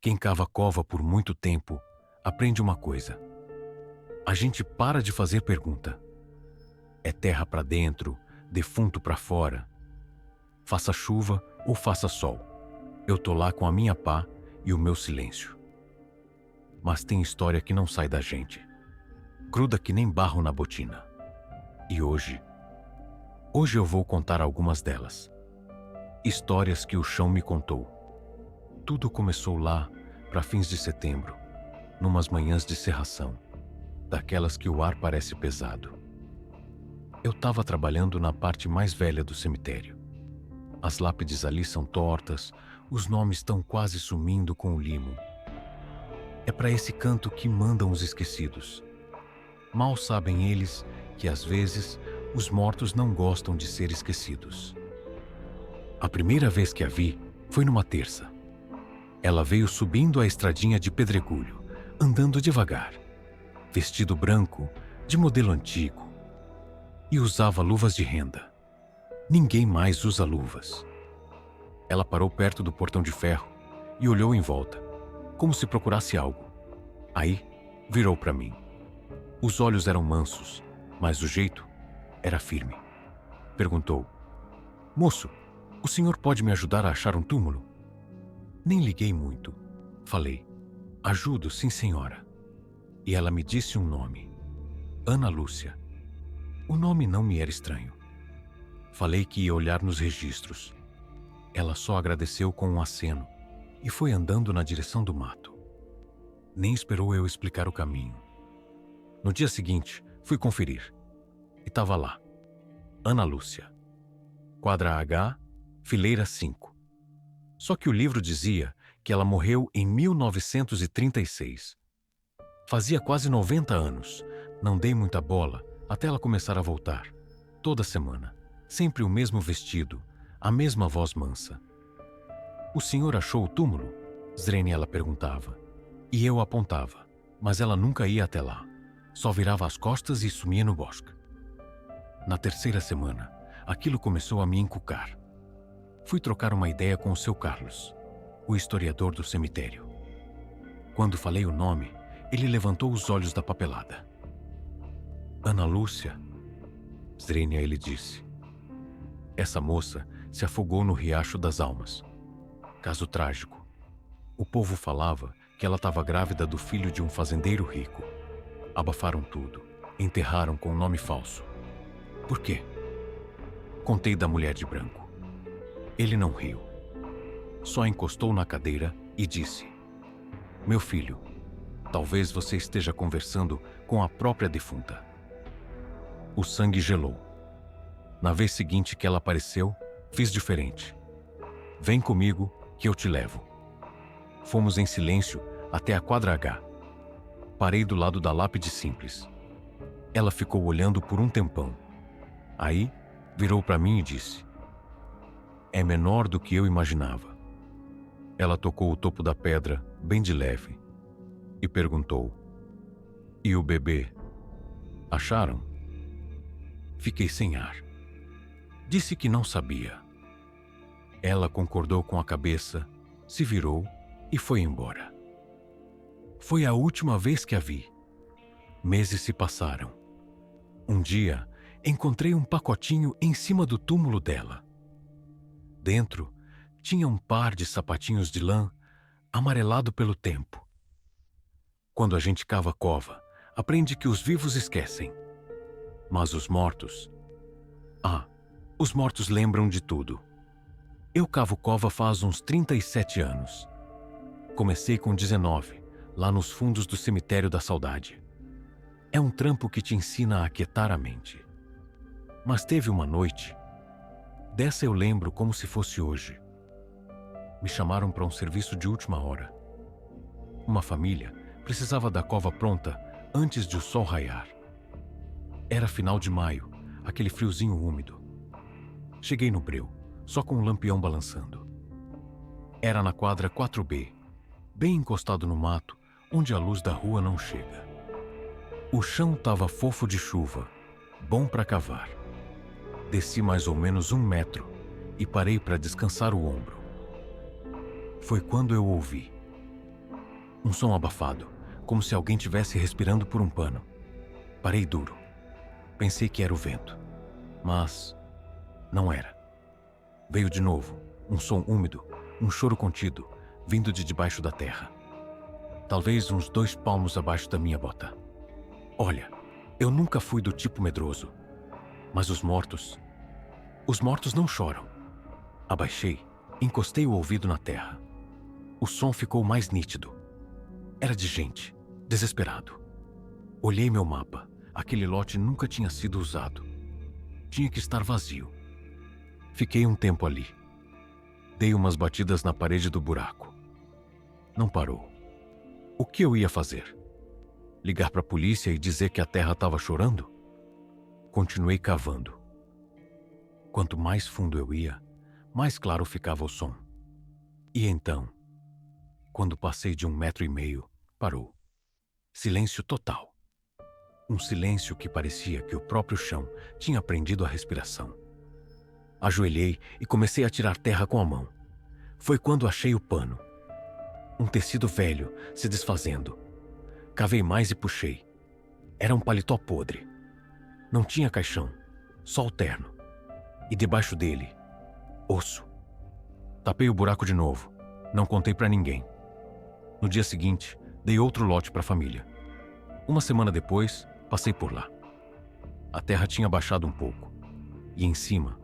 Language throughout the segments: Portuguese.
Quem cava cova por muito tempo aprende uma coisa. A gente para de fazer pergunta. É terra para dentro, defunto para fora. Faça chuva ou faça sol, eu tô lá com a minha pá e o meu silêncio. Mas tem história que não sai da gente. Gruda que nem barro na botina. E hoje eu vou contar algumas delas. Histórias que o chão me contou. Tudo começou lá, para fins de setembro, numas manhãs de cerração, daquelas que o ar parece pesado. Eu estava trabalhando na parte mais velha do cemitério. As lápides ali são tortas, os nomes estão quase sumindo com o limo. É para esse canto que mandam os esquecidos. Mal sabem eles que, às vezes, os mortos não gostam de ser esquecidos. A primeira vez que a vi foi numa terça. Ela veio subindo a estradinha de pedregulho, andando devagar, vestido branco, de modelo antigo, e usava luvas de renda. Ninguém mais usa luvas. Ela parou perto do portão de ferro e olhou em volta, como se procurasse algo. Aí, virou para mim. Os olhos eram mansos, mas o jeito era firme. Perguntou: "Moço, o senhor pode me ajudar a achar um túmulo?" Nem liguei muito. Falei: "Ajudo, sim, senhora." E ela me disse um nome: Ana Lúcia. O nome não me era estranho. Falei que ia olhar nos registros. Ela só agradeceu com um aceno e foi andando na direção do mato. Nem esperou eu explicar o caminho. No dia seguinte, fui conferir. E estava lá: Ana Lúcia. Quadra H, fileira 5. Só que o livro dizia que ela morreu em 1936. Fazia quase 90 anos. Não dei muita bola até ela começar a voltar. Toda semana. Sempre o mesmo vestido, a mesma voz mansa. "O senhor achou o túmulo?" Zrene ela perguntava. E eu apontava, mas ela nunca ia até lá. Só virava as costas e sumia no bosque. Na terceira semana, aquilo começou a me encucar. Fui trocar uma ideia com o seu Carlos, o historiador do cemitério. Quando falei o nome, ele levantou os olhos da papelada. "Ana Lúcia?" Zrenia, ele disse. "Essa moça se afogou no Riacho das Almas. Caso trágico. O povo falava que ela estava grávida do filho de um fazendeiro rico. Abafaram tudo, enterraram com um nome falso. Por quê?" Contei da mulher de branco. Ele não riu. Só encostou na cadeira e disse: "Meu filho, talvez você esteja conversando com a própria defunta." O sangue gelou. Na vez seguinte que ela apareceu, fiz diferente. "Vem comigo que eu te levo." Fomos em silêncio até a quadra H. Parei do lado da lápide simples. Ela ficou olhando por um tempão. Aí, virou para mim e disse: "É menor do que eu imaginava." Ela tocou o topo da pedra, bem de leve, e perguntou: "E o bebê? Acharam?" Fiquei sem ar. Disse que não sabia. Ela concordou com a cabeça, se virou e foi embora. Foi a última vez que a vi. Meses se passaram. Um dia, encontrei um pacotinho em cima do túmulo dela. Dentro, tinha um par de sapatinhos de lã amarelado pelo tempo. Quando a gente cava cova, aprende que os vivos esquecem. Mas os mortos... os mortos lembram de tudo. Eu cavo cova faz uns 37 anos. Comecei com 19, lá nos fundos do cemitério da saudade. É um trampo que te ensina a aquietar a mente. Mas teve uma noite, dessa eu lembro como se fosse hoje. Me chamaram para um serviço de última hora. Uma família precisava da cova pronta antes de o sol raiar. Era final de maio, aquele friozinho úmido. Cheguei no breu, só com um lampião balançando. Era na quadra 4B, bem encostado no mato, onde a luz da rua não chega. O chão estava fofo de chuva, bom para cavar. Desci mais ou menos 1 metro e parei para descansar o ombro. Foi quando eu ouvi: Um som abafado, como se alguém tivesse respirando por um pano. Parei duro. Pensei que era o vento, mas não era. Veio de novo, um som úmido, um choro contido, vindo de debaixo da terra. Talvez uns 2 palmos abaixo da minha bota. Olha, eu nunca fui do tipo medroso, mas os mortos não choram. Abaixei, encostei o ouvido na terra. O som ficou mais nítido. Era de gente, desesperado. Olhei meu mapa. Aquele lote nunca tinha sido usado. Tinha que estar vazio. Fiquei um tempo ali. Dei umas batidas na parede do buraco. Não parou. O que eu ia fazer? Ligar para a polícia e dizer que a terra estava chorando? Continuei cavando. Quanto mais fundo eu ia, mais claro ficava o som. E então, quando passei de 1,5 metro, parou. Silêncio total. Um silêncio que parecia que o próprio chão tinha prendido a respiração. Ajoelhei e comecei a tirar terra com a mão. Foi quando achei o pano. Um tecido velho se desfazendo. Cavei mais e puxei. Era um paletó podre. Não tinha caixão, só o terno. E debaixo dele, osso. Tapei o buraco de novo. Não contei para ninguém. No dia seguinte, dei outro lote para a família. Uma semana depois, passei por lá. A terra tinha baixado um pouco. E em cima,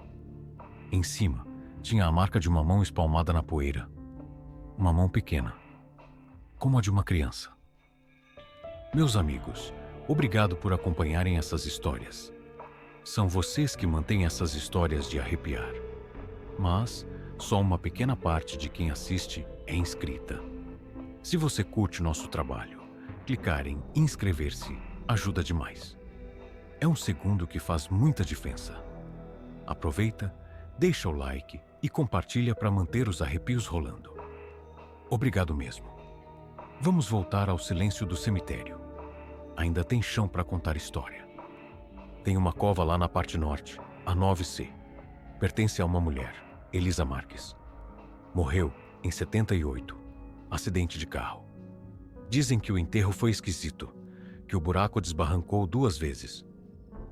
tinha a marca de uma mão espalmada na poeira. Uma mão pequena, como a de uma criança. Meus amigos, obrigado por acompanharem essas histórias. São vocês que mantêm essas histórias de arrepiar. Mas só uma pequena parte de quem assiste é inscrita. Se você curte nosso trabalho, clicar em inscrever-se ajuda demais. É um segundo que faz muita diferença. Aproveita, deixa o like e compartilha para manter os arrepios rolando. Obrigado mesmo. Vamos voltar ao silêncio do cemitério. Ainda tem chão para contar história. Tem uma cova lá na parte norte, a 9C. Pertence a uma mulher, Elisa Marques. Morreu em 78. Acidente de carro. Dizem que o enterro foi esquisito, que o buraco desbarrancou 2 vezes.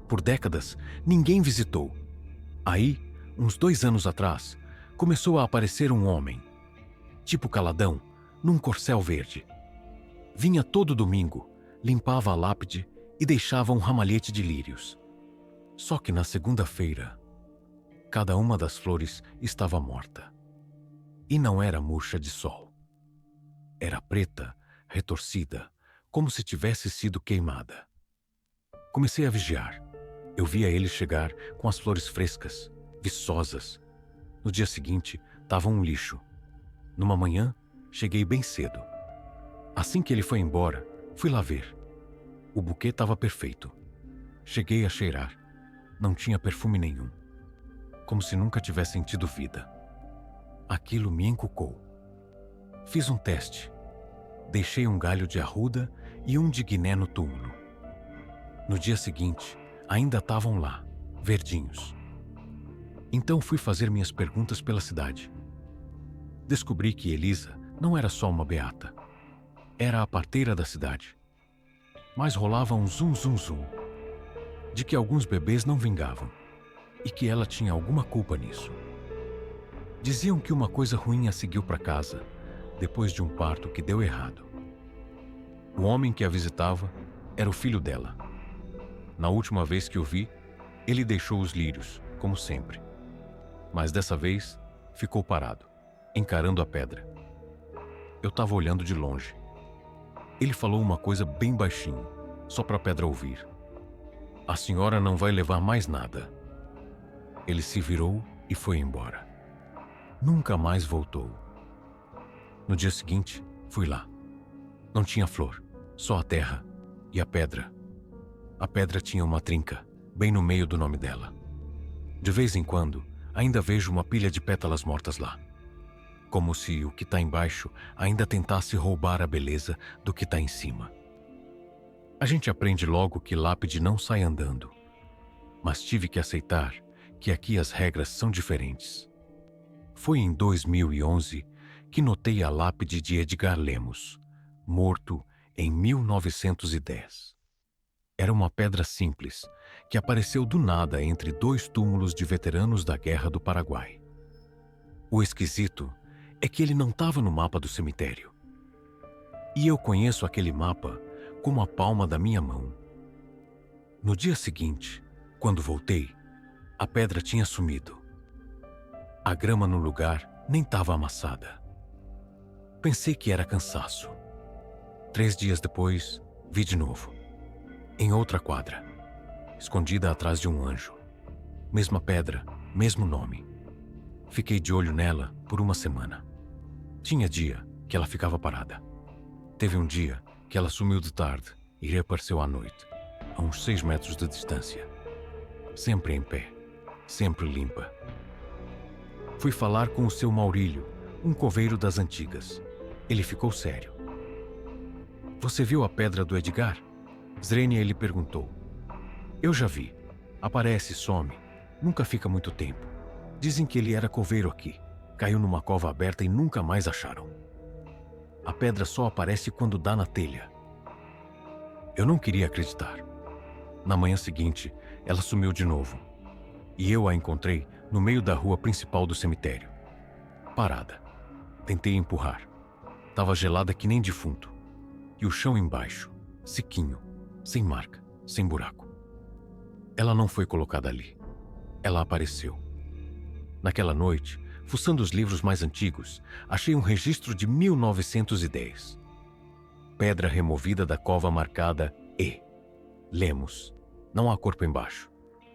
Por décadas, ninguém visitou. Aí, uns 2 anos atrás, começou a aparecer um homem, tipo caladão, num corcel verde. Vinha todo domingo, limpava a lápide e deixava um ramalhete de lírios. Só que na segunda-feira, cada uma das flores estava morta. E não era murcha de sol. Era preta, retorcida, como se tivesse sido queimada. Comecei a vigiar. Eu via ele chegar com as flores frescas, viçosas. No dia seguinte, estava um lixo. Numa manhã, cheguei bem cedo. Assim que ele foi embora, fui lá ver. O buquê estava perfeito. Cheguei a cheirar. Não tinha perfume nenhum. Como se nunca tivesse sentido vida. Aquilo me encucou. Fiz um teste. Deixei um galho de arruda e um de guiné no túmulo. No dia seguinte, ainda estavam lá, verdinhos. Então fui fazer minhas perguntas pela cidade. Descobri que Elisa não era só uma beata. Era a parteira da cidade. Mas rolava um zum zum zum de que alguns bebês não vingavam e que ela tinha alguma culpa nisso. Diziam que uma coisa ruim a seguiu para casa depois de um parto que deu errado. O homem que a visitava era o filho dela. Na última vez que o vi, ele deixou os lírios, como sempre. Mas dessa vez, ficou parado, encarando a pedra. Eu estava olhando de longe. Ele falou uma coisa bem baixinho, só para a pedra ouvir. A senhora não vai levar mais nada. Ele se virou e foi embora. Nunca mais voltou. No dia seguinte, fui lá. Não tinha flor, só a terra e a pedra. A pedra tinha uma trinca, bem no meio do nome dela. De vez em quando, ainda vejo uma pilha de pétalas mortas lá. Como se o que está embaixo ainda tentasse roubar a beleza do que está em cima. A gente aprende logo que lápide não sai andando. Mas tive que aceitar que aqui as regras são diferentes. Foi em 2011 que notei a lápide de Edgar Lemos, morto em 1910. Era uma pedra simples que apareceu do nada entre dois túmulos de veteranos da Guerra do Paraguai. O esquisito é que ele não estava no mapa do cemitério. E eu conheço aquele mapa como a palma da minha mão. No dia seguinte, quando voltei, a pedra tinha sumido. A grama no lugar nem estava amassada. Pensei que era cansaço. 3 dias depois, vi de novo. Em outra quadra, escondida atrás de um anjo. Mesma pedra, mesmo nome. Fiquei de olho nela por uma semana. Tinha dia que ela ficava parada. Teve um dia que ela sumiu de tarde e reapareceu à noite, a uns 6 metros de distância. Sempre em pé, sempre limpa. Fui falar com o seu Maurílio, um coveiro das antigas. Ele ficou sério. Você viu a pedra do Edgar? Zrenia lhe perguntou. Eu já vi. Aparece e some. Nunca fica muito tempo. Dizem que ele era coveiro aqui. Caiu numa cova aberta e nunca mais acharam. A pedra só aparece quando dá na telha. Eu não queria acreditar. Na manhã seguinte, ela sumiu de novo. E eu a encontrei no meio da rua principal do cemitério. Parada. Tentei empurrar. Tava gelada que nem defunto. E o chão embaixo, sequinho, sem marca, sem buraco. Ela não foi colocada ali. Ela apareceu. Naquela noite, fuçando os livros mais antigos, achei um registro de 1910. Pedra removida da cova marcada E. Lemos. Não há corpo embaixo.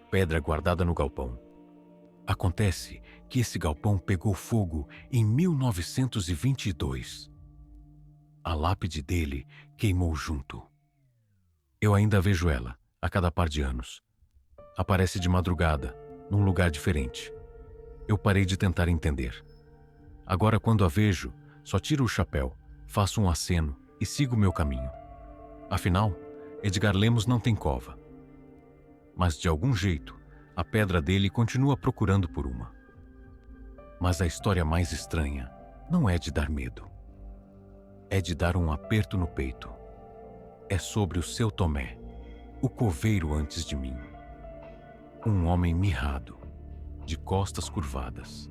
Pedra guardada no galpão. Acontece que esse galpão pegou fogo em 1922. A lápide dele queimou junto. Eu ainda vejo ela, a cada par de anos. Aparece de madrugada, num lugar diferente. Eu parei de tentar entender. Agora, quando a vejo, só tiro o chapéu, faço um aceno e sigo meu caminho. Afinal, Edgar Lemos não tem cova. Mas, de algum jeito, a pedra dele continua procurando por uma. Mas a história mais estranha não é de dar medo. É de dar um aperto no peito. É sobre o seu Tomé, o coveiro antes de mim. Um homem mirrado, de costas curvadas.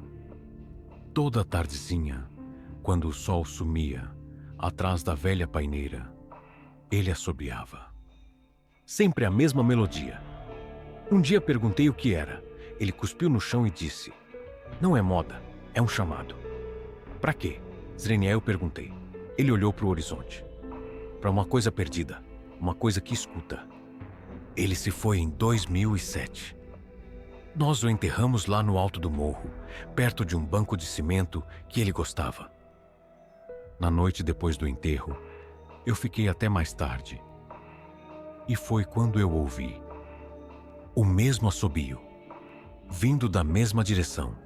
Toda tardezinha, quando o sol sumia, atrás da velha paineira, ele assobiava. Sempre a mesma melodia. Um dia perguntei o que era. Ele cuspiu no chão e disse: não é moda, é um chamado. Pra quê? Zreniel perguntei. Ele olhou para o horizonte. Para uma coisa perdida, uma coisa que escuta. Ele se foi em 2007. Nós o enterramos lá no alto do morro, perto de um banco de cimento que ele gostava. Na noite depois do enterro, eu fiquei até mais tarde. E foi quando eu ouvi o mesmo assobio, vindo da mesma direção,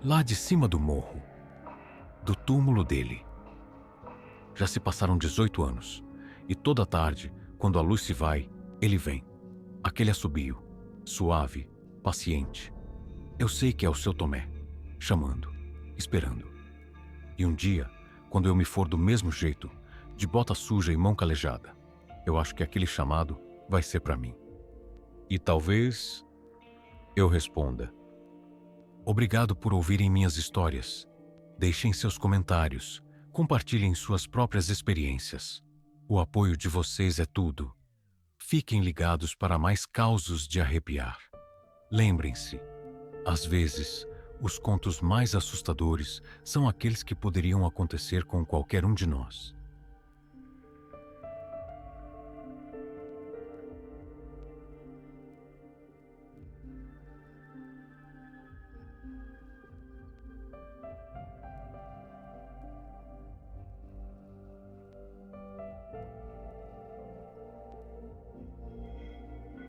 lá de cima do morro, do túmulo dele. Já se passaram 18 anos, e toda tarde, quando a luz se vai, ele vem. Aquele assobio, suave, paciente. Eu sei que é o seu Tomé, chamando, esperando. E um dia, quando eu me for do mesmo jeito, de bota suja e mão calejada, eu acho que aquele chamado vai ser para mim. E talvez eu responda: obrigado por ouvirem minhas histórias. Deixem seus comentários, compartilhem suas próprias experiências. O apoio de vocês é tudo. Fiquem ligados para mais causos de arrepiar. Lembrem-se, às vezes, os contos mais assustadores são aqueles que poderiam acontecer com qualquer um de nós.